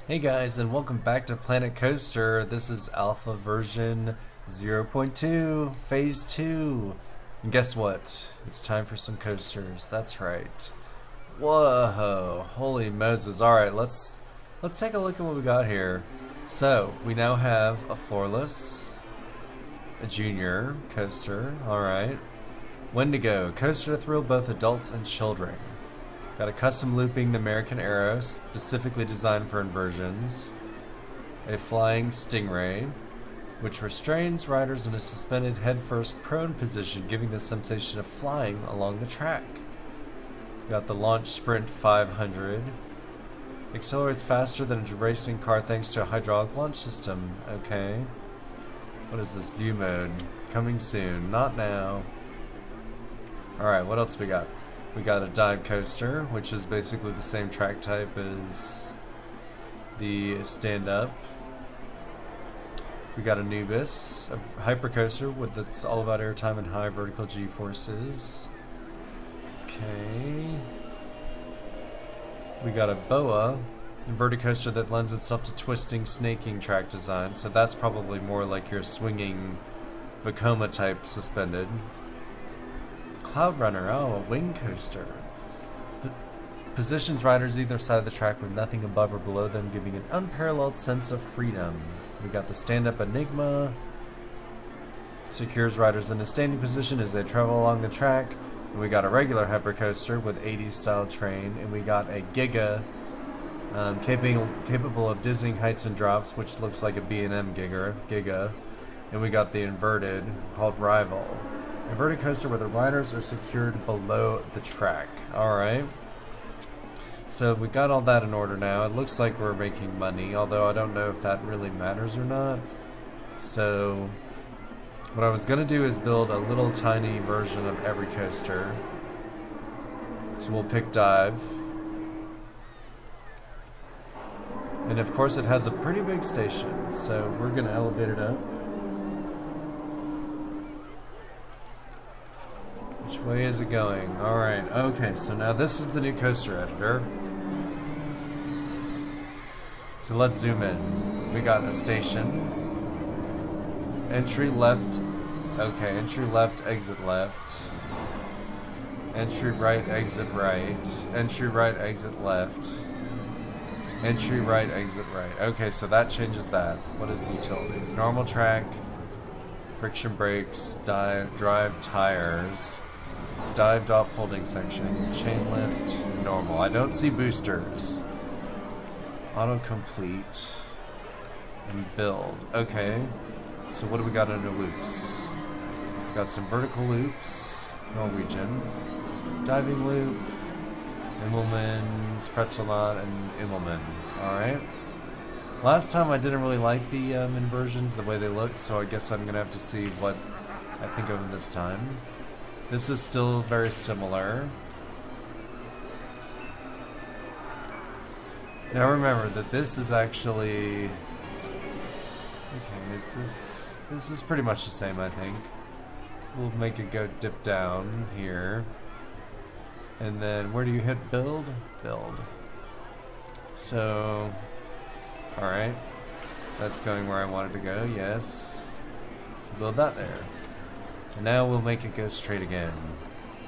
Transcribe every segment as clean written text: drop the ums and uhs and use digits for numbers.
Hey guys, and welcome back to Planet Coaster. This is alpha version 0.2, phase 2. And guess what? It's time for some coasters. That's right. Whoa, holy Moses. Alright, let's take a look at what we got here. So, we now have a floorless, a junior coaster, alright. Wendigo, coaster to thrill both adults and children. Got a custom looping the American Arrow, specifically designed for inversions. A flying Stingray, which restrains riders in a suspended headfirst prone position, giving the sensation of flying along the track. Got the Launch Sprint 500. Accelerates faster than a racing car thanks to a hydraulic launch system. Okay. What is this? View mode. Coming soon. Not now. Alright, what else we got? We got a dive coaster, which is basically the same track type as the stand-up. We got Anubis, a hypercoaster with it's all about airtime and high vertical G-forces. Okay. We got a Boa, inverted coaster that lends itself to twisting, snaking track design. So that's probably more like your swinging Vekoma type suspended. Cloud Runner, oh, a wing coaster. Positions riders either side of the track with nothing above or below them, giving an unparalleled sense of freedom. We got the stand-up Enigma. Secures riders in a standing position as they travel along the track. And we got a regular hypercoaster with 80s style train. And we got a Giga, capable of dizzying heights and drops, which looks like a B&M Giga. And we got the inverted, called Rival. Inverted coaster where the riders are secured below the track. Alright. So we got all that in order now. It looks like we're making money, although I don't know if that really matters or not. So what I was going to do is build a little tiny version of every coaster. So we'll pick dive. And of course it has a pretty big station, so we're going to elevate it up. Which way is it going? Alright, okay, so now this is the new coaster editor. So let's zoom in. We got a station. Entry left. Okay, entry left, exit left. Entry right, exit right. Entry right, exit left. Entry right, exit right. Okay, so that changes that. What is utilities? Normal track. Friction brakes. Drive tires. Dive drop holding section, chain lift, normal. I don't see boosters. Autocomplete and build. Okay, so what do we got under loops? Got some vertical loops, Norwegian, diving loop, Immelman, Spretzelot, and Immelman. Alright. Last time I didn't really like the inversions, the way they look, so I guess I'm gonna have to see what I think of them this time. This is still very similar. Now remember that this is actually... Okay, this is pretty much the same, I think. We'll make it go dip down here. And then where do you hit build? Build. So... Alright. That's going where I want it to go, yes. Build that there. And now we'll make it go straight again.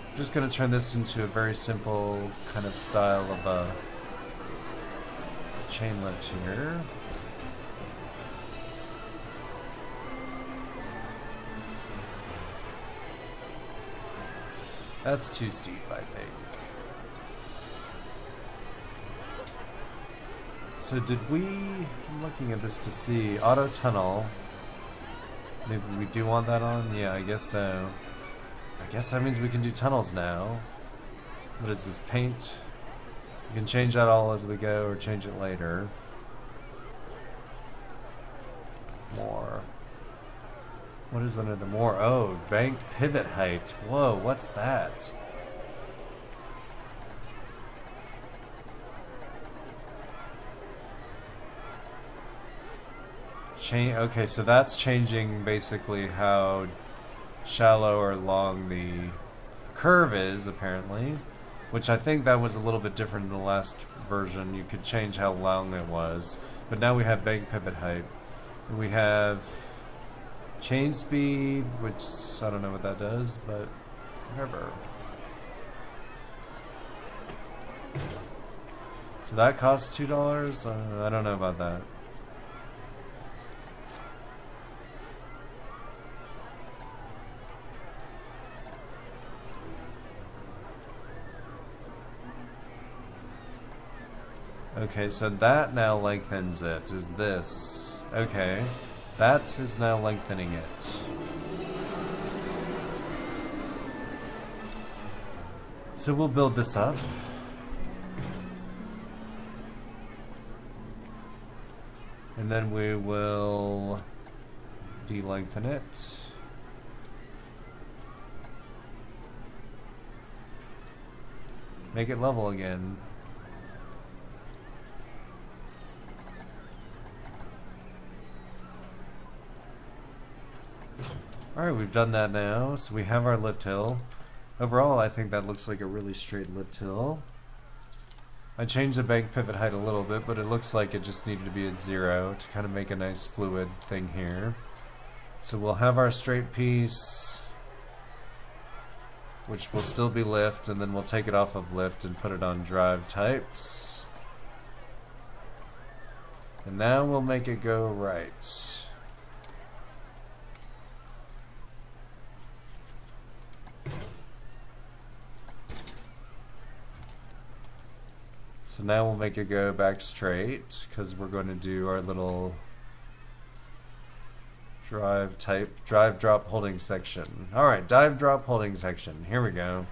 I'm just going to turn this into a very simple kind of style of a chain lift here. That's too steep, I think. So did we... I'm looking at this to see. Auto tunnel. Maybe we do want that on? Yeah, I guess so. I guess that means we can do tunnels now. What is this? Paint? You can change that all as we go or change it later. More. What is under the more? Oh, bank pivot height. Whoa, what's that? Okay, so that's changing basically how shallow or long the curve is, apparently. Which I think that was a little bit different in the last version, you could change how long it was. But now we have bank pivot height. And we have chain speed, which I don't know what that does, but whatever. So that costs $2? I don't know about that. Okay, so that now lengthens it, is this. Okay, that is now lengthening it. So we'll build this up. And then we will de-lengthen it. Make it level again. Alright, we've done that now, so we have our lift hill. Overall, I think that looks like a really straight lift hill. I changed the bank pivot height a little bit, but it looks like it just needed to be at 0 to kind of make a nice fluid thing here. So we'll have our straight piece, which will still be lift, and then we'll take it off of lift and put it on drive types. And now we'll make it go right. So now we'll make it go back straight, because we're going to do our little drive drop holding section. Alright, dive drop holding section. Here we go.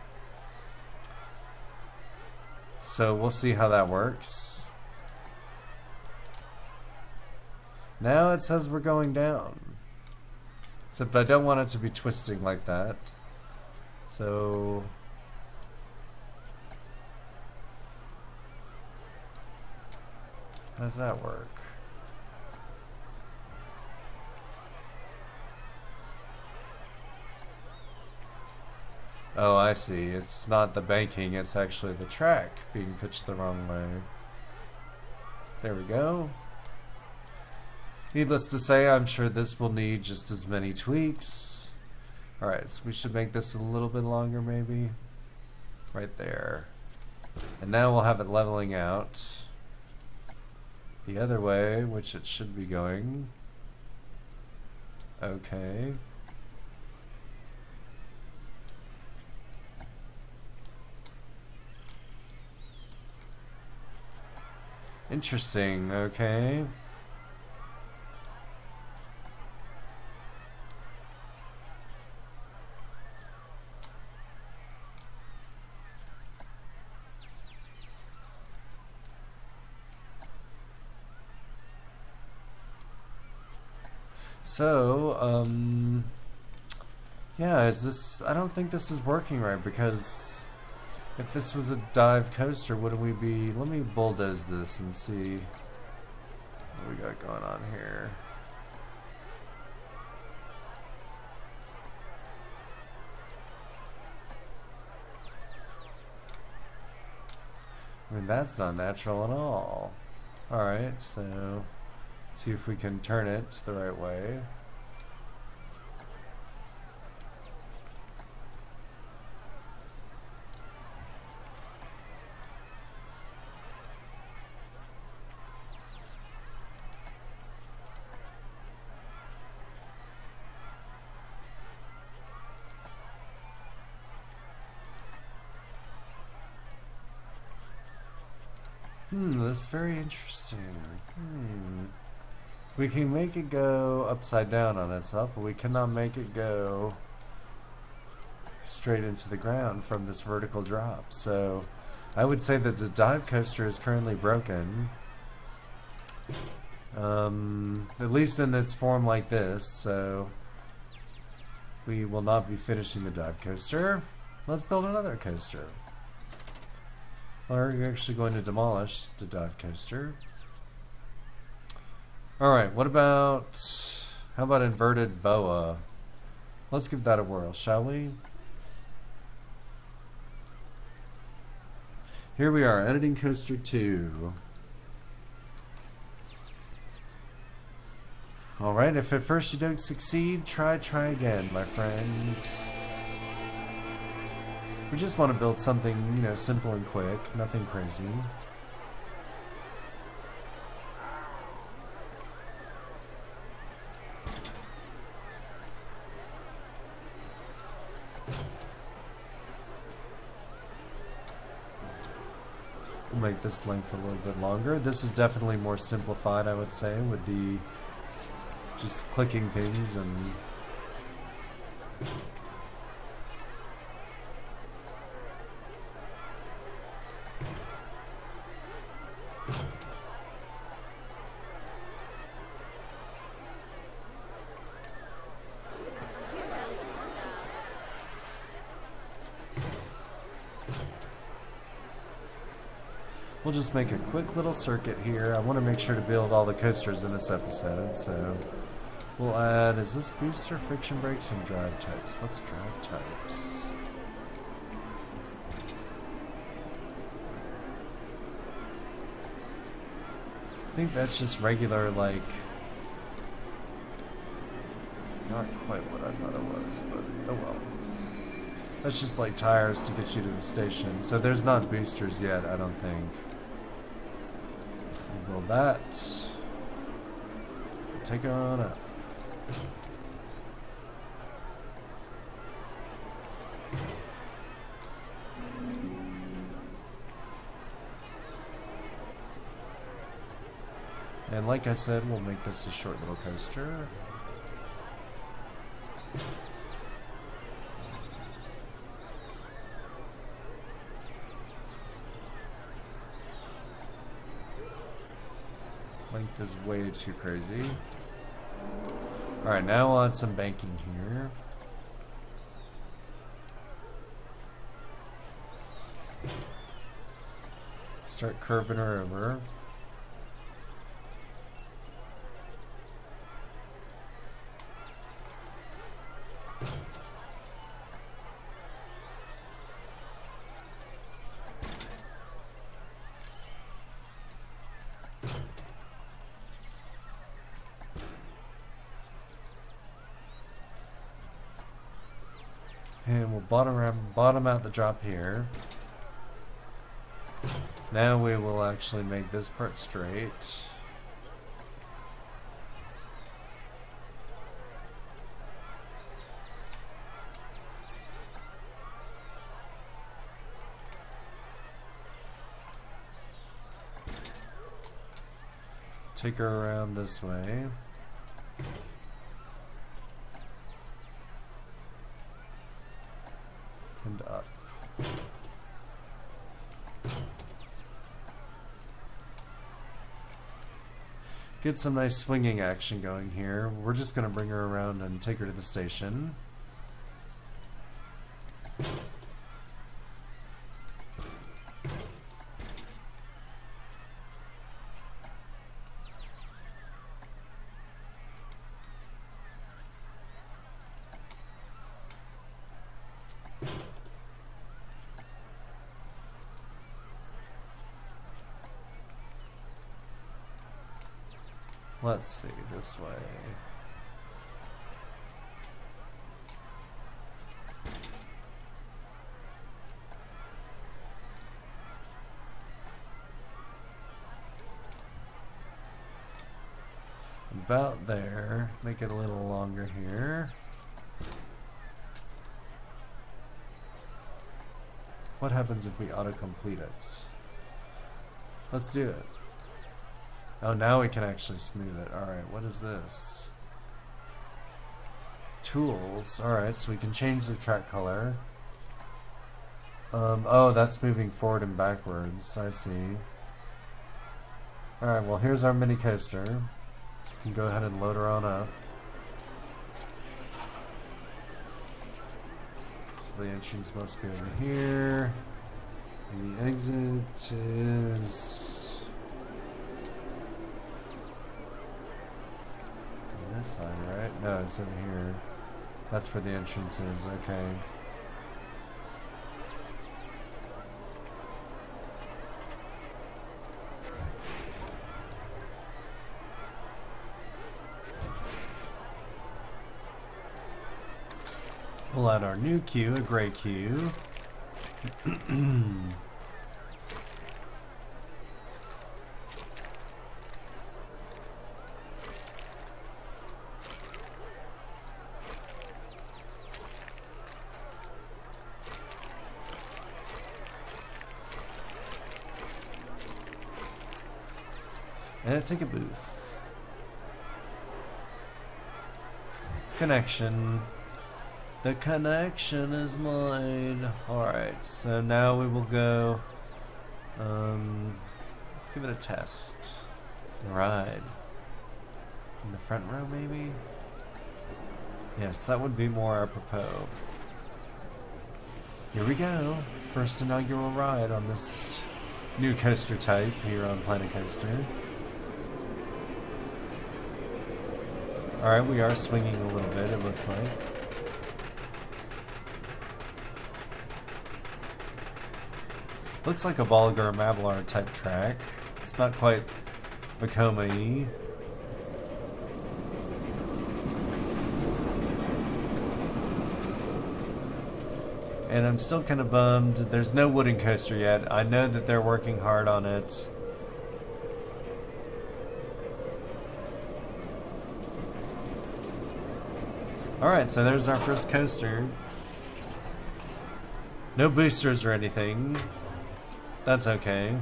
So we'll see how that works. Now it says we're going down. Except I don't want it to be twisting like that. So how does that work? Oh, I see. It's not the banking, it's actually the track being pitched the wrong way. There we go. Needless to say, I'm sure this will need just as many tweaks. Alright, so we should make this a little bit longer maybe. Right there. And now we'll have it leveling out the other way, which it should be going. Okay. Interesting, okay. So, yeah, is this, I don't think this is working right, because if this was a dive coaster, wouldn't we be, let me bulldoze this and see what we got going on here. I mean, that's not natural at all. Alright, so see if we can turn it the right way. That's very interesting. We can make it go upside down on itself, but we cannot make it go straight into the ground from this vertical drop. So I would say that the dive coaster is currently broken. At least in its form like this, so we will not be finishing the dive coaster. Let's build another coaster. We're actually going to demolish the dive coaster. Alright, what about, how about inverted boa? Let's give that a whirl, shall we? Here we are, editing coaster 2. Alright, if at first you don't succeed, try again, my friends. We just want to build something, you know, simple and quick, nothing crazy. We'll make this length a little bit longer. This is definitely more simplified, I would say, with the just clicking things and we'll just make a quick little circuit here. I want to make sure to build all the coasters in this episode, so we'll add, is this booster, friction brakes, and drive types? What's drive types? I think that's just regular, like, not quite what I thought it was, but oh well. That's just like tires to get you to the station. So there's not boosters yet, I don't think. We'll build that. Take it on up. And like I said, we'll make this a short little coaster. Length is way too crazy. Alright, now we'll add some banking here. Start curving her over. And we'll bottom out the drop here. Now we will actually make this part straight. Take her around this way. And up. Get some nice swinging action going here. We're just going to bring her around and take her to the station. Let's see, this way. About there. Make it a little longer here. What happens if we autocomplete it? Let's do it. Oh, now we can actually smooth it. Alright, what is this? Tools. Alright, so we can change the track color. Oh, that's moving forward and backwards. I see. Alright, well here's our mini coaster. So we can go ahead and load her on up. So the entrance must be over here. And the exit is this side, right? No, it's over here. That's where the entrance is, okay. We'll add our new queue, a gray queue. And a ticket booth. Connection. The connection is mine. Alright, so now we will go. Let's give it a test. Ride. In the front row, maybe? Yes, that would be more apropos. Here we go. First inaugural ride on this new coaster type here on Planet Coaster. Alright, we are swinging a little bit, it looks like. Looks like a Volga or Mavelar type track. It's not quite Vekoma-y. And I'm still kind of bummed. There's no wooden coaster yet. I know that they're working hard on it. Alright, so there's our first coaster. No boosters or anything. That's okay.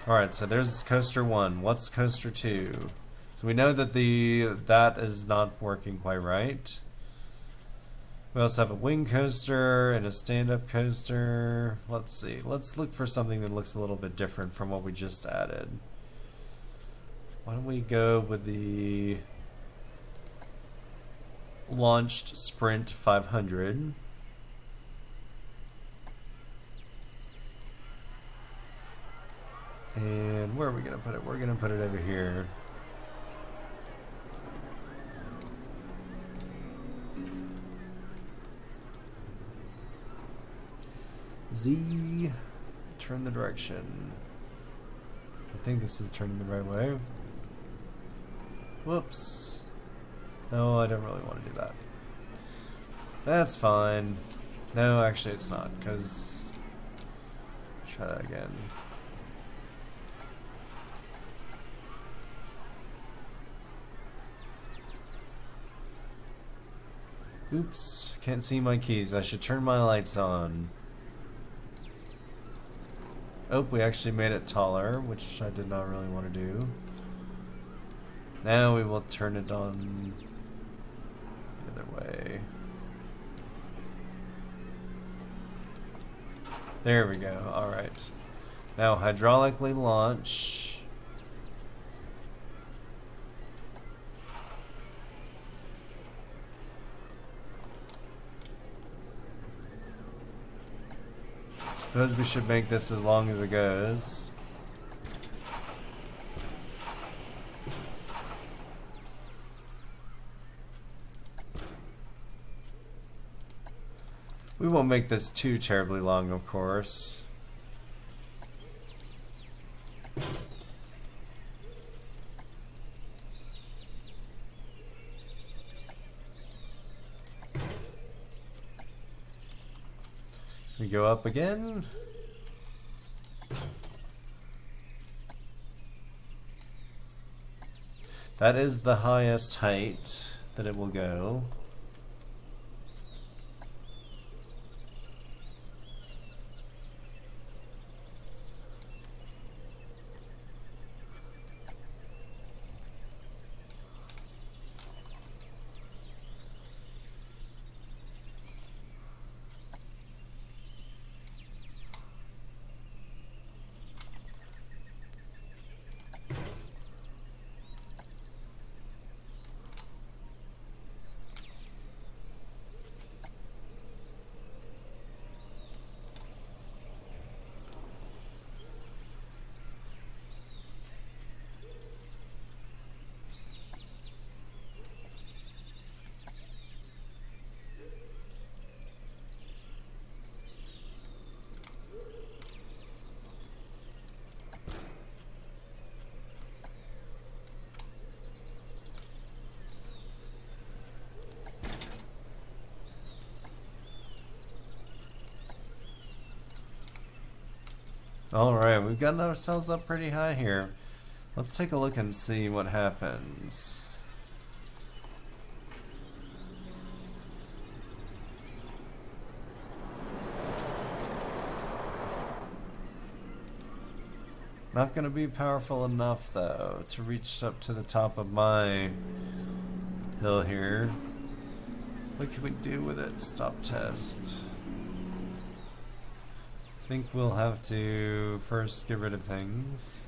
Alright, so there's coaster 1. What's coaster 2? So we know that that is not working quite right. We also have a wing coaster and a stand-up coaster. Let's see. Let's look for something that looks a little bit different from what we just added. Why don't we go with the launched Sprint 500. And where are we going to put it? We're going to put it over here. Z, turn the direction. I think this is turning the right way. Whoops. No, I don't really want to do that. That's fine. No, actually it's not, because... Try that again. Oops, can't see my keys. I should turn my lights on. Oh, we actually made it taller, which I did not really want to do. Now we will turn it on the other way. There we go. Alright. Now hydraulically launch. Suppose we should make this as long as it goes. We won't make this too terribly long, of course. We go up again. That is the highest height that it will go. Alright, we've gotten ourselves up pretty high here. Let's take a look and see what happens. Not gonna be powerful enough though to reach up to the top of my hill here. What can we do with it? Stop test. I think we'll have to first get rid of things.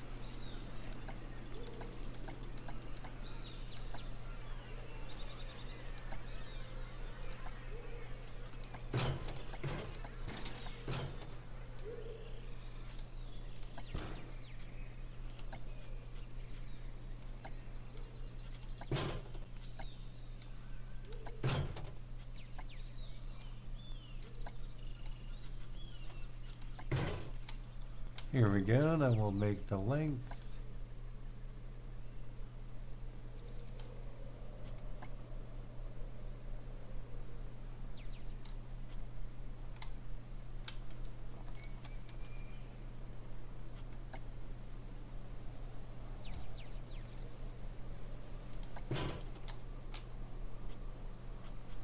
Here we go, and I will make the length.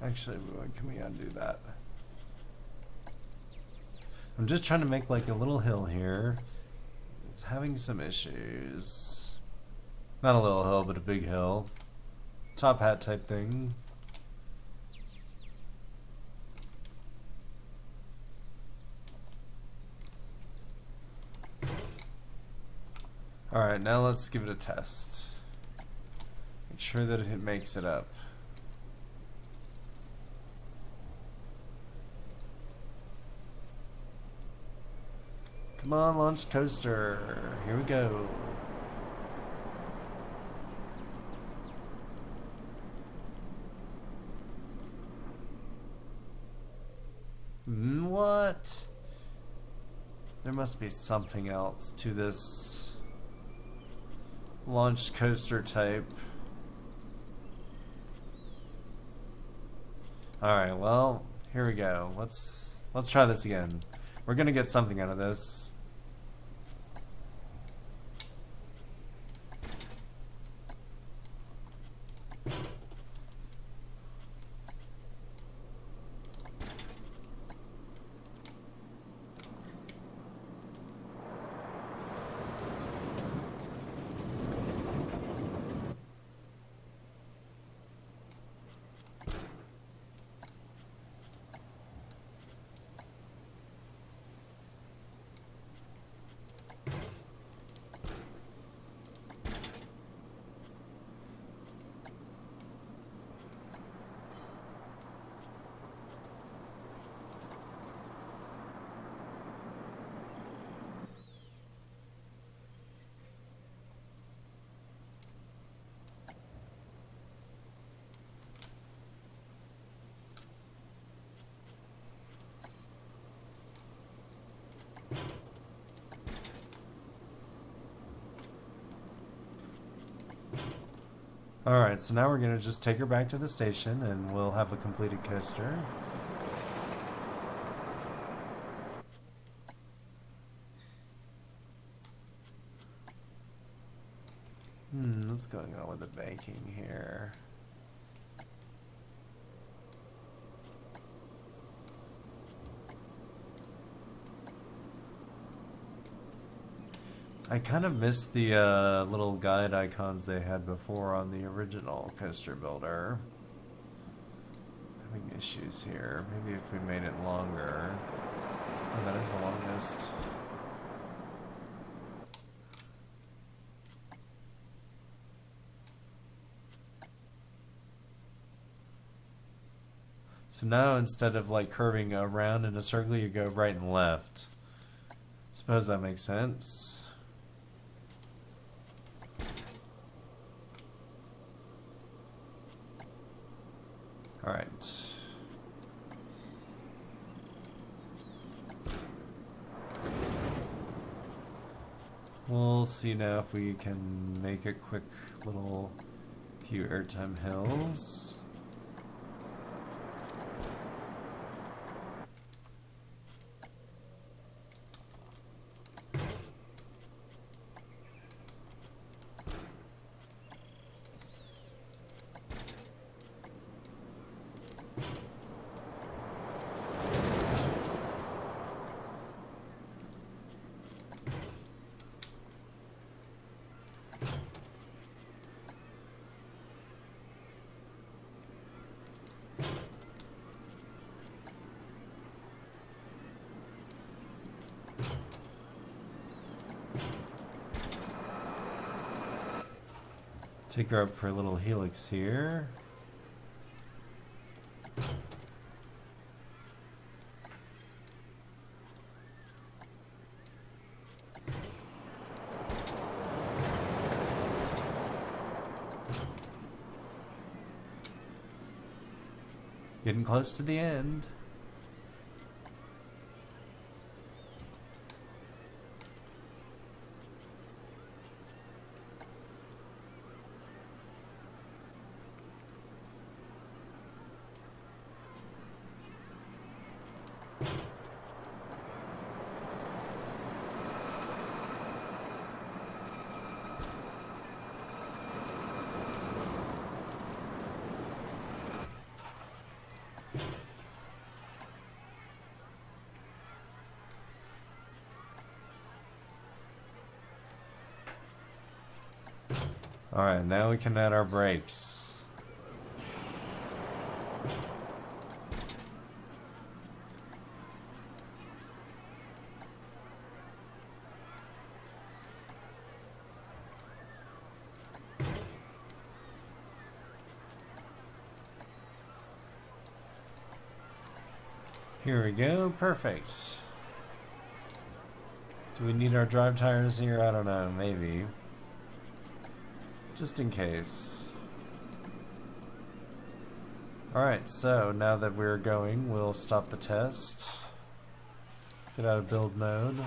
Actually, can we undo that? I'm just trying to make like a little hill here. It's having some issues. Not a little hill, but a big hill. Top hat type thing. Alright, now let's give it a test. Make sure that it makes it up. Come on, launch coaster. Here we go. What? There must be something else to this launch coaster type. Alright, well, here we go. Let's try this again. We're gonna get something out of this. Alright, so now we're gonna just take her back to the station and we'll have a completed coaster. What's going on with the banking here? I kind of missed the little guide icons they had before on the original coaster builder. Having issues here. Maybe if we made it longer. Oh, that is the longest. So now instead of like curving around in a circle, you go right and left. Suppose that makes sense. Alright. We'll see now if we can make a quick little few airtime hills. Take her up for a little helix here. Getting close to the end. Alright, now we can add our brakes. Here we go, perfect. Do we need our drive tires here? I don't know, maybe. Just in case. Alright, so now that we're going, we'll stop the test, get out of build mode,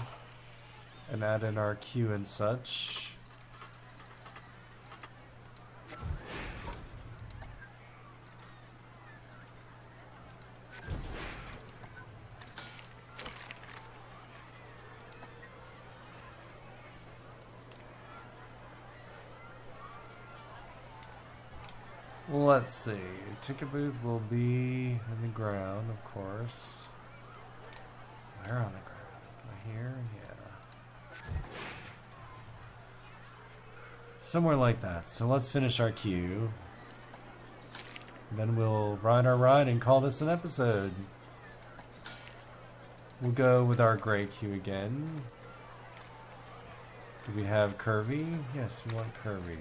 and add in our queue and such. Let's see, ticket booth will be in the ground, of course. Where on the ground? Am I here? Yeah. Somewhere like that. So let's finish our queue. Then we'll ride our ride and call this an episode. We'll go with our gray queue again. Do we have curvy? Yes, we want curvy.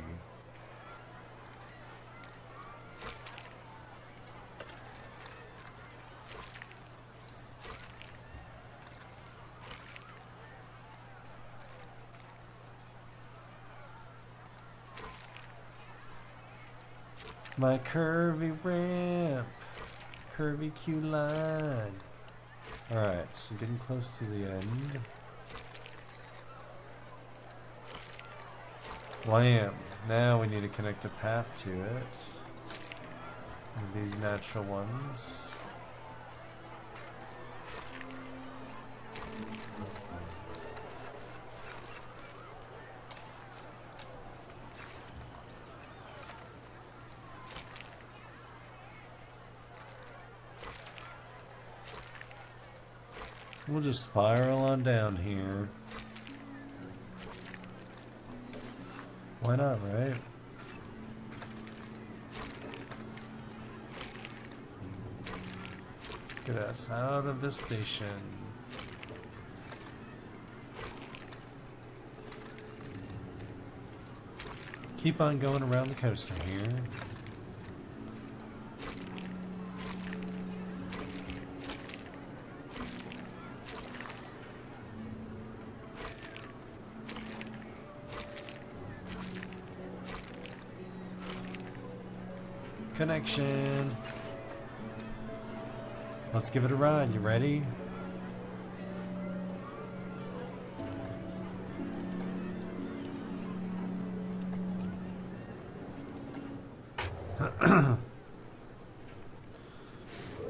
My curvy ramp, curvy queue line. Alright, so getting close to the end. Lamp. Now we need to connect a path to it. And these natural ones. We'll just spiral on down here. Why not, right? Get us out of the station. Keep on going around the coaster here. Connection. Let's give it a ride. You ready?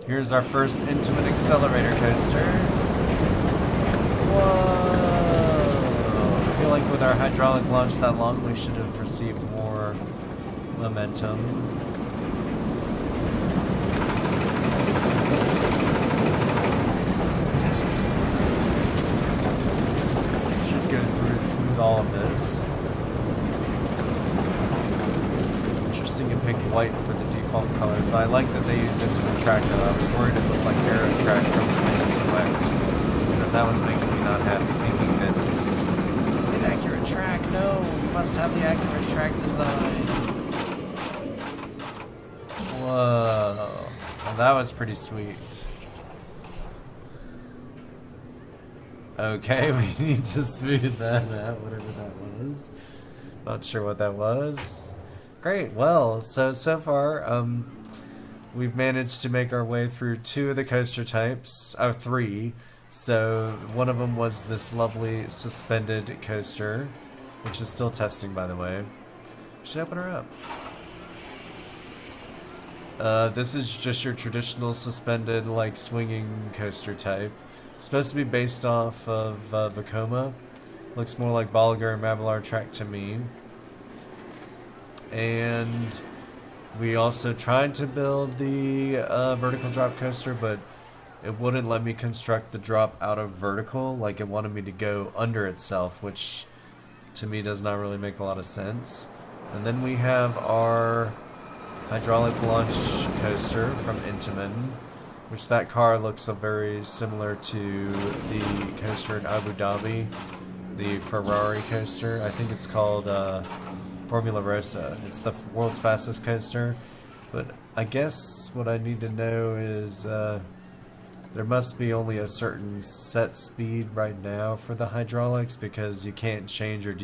Here's our first intimate accelerator coaster. Whoa! I feel like with our hydraulic launch that long, we should have received more momentum. Smooth all of this. interesting and picked white for the default colors. I like that they used Intimate Track though. I was worried it looked like Aero Track from the main select. And that was making me not happy, thinking that inaccurate track, no, you must have the accurate track design. Whoa. Well, that was pretty sweet. Okay, we need to smooth that out, whatever that was. Not sure what that was. Great, well, so far, we've managed to make our way through 2 of the coaster types, 3. So one of them was this lovely suspended coaster, which is still testing, by the way. Should open her up. This is just your traditional suspended, like, swinging coaster type. Supposed to be based off of Vekoma. Looks more like Bolliger and Mabelar track to me. And we also tried to build the vertical drop coaster, but it wouldn't let me construct the drop out of vertical. Like, it wanted me to go under itself, which to me does not really make a lot of sense. And then we have our hydraulic launch coaster from Intamin, which that car looks very similar to the coaster in Abu Dhabi, the Ferrari coaster. I think it's called Formula Rossa. It's the world's fastest coaster, but I guess what I need to know is there must be only a certain set speed right now for the hydraulics, because you can't change or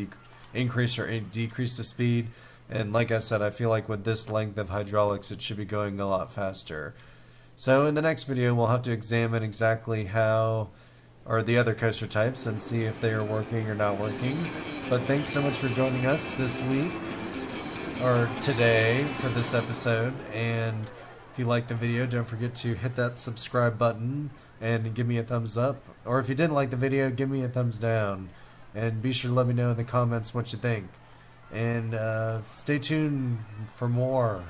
increase or decrease the speed. And like I said, I feel like with this length of hydraulics, it should be going a lot faster. So in the next video, we'll have to examine exactly how, or the other coaster types, and see if they are working or not working. But thanks so much for joining us this week, or today, for this episode. And if you liked the video, don't forget to hit that subscribe button and give me a thumbs up. Or if you didn't like the video, give me a thumbs down. And be sure to let me know in the comments what you think. And stay tuned for more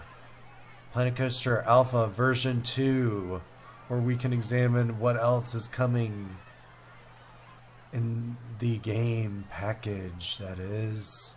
Planet Coaster Alpha version 2, where we can examine what else is coming in the game package, that is.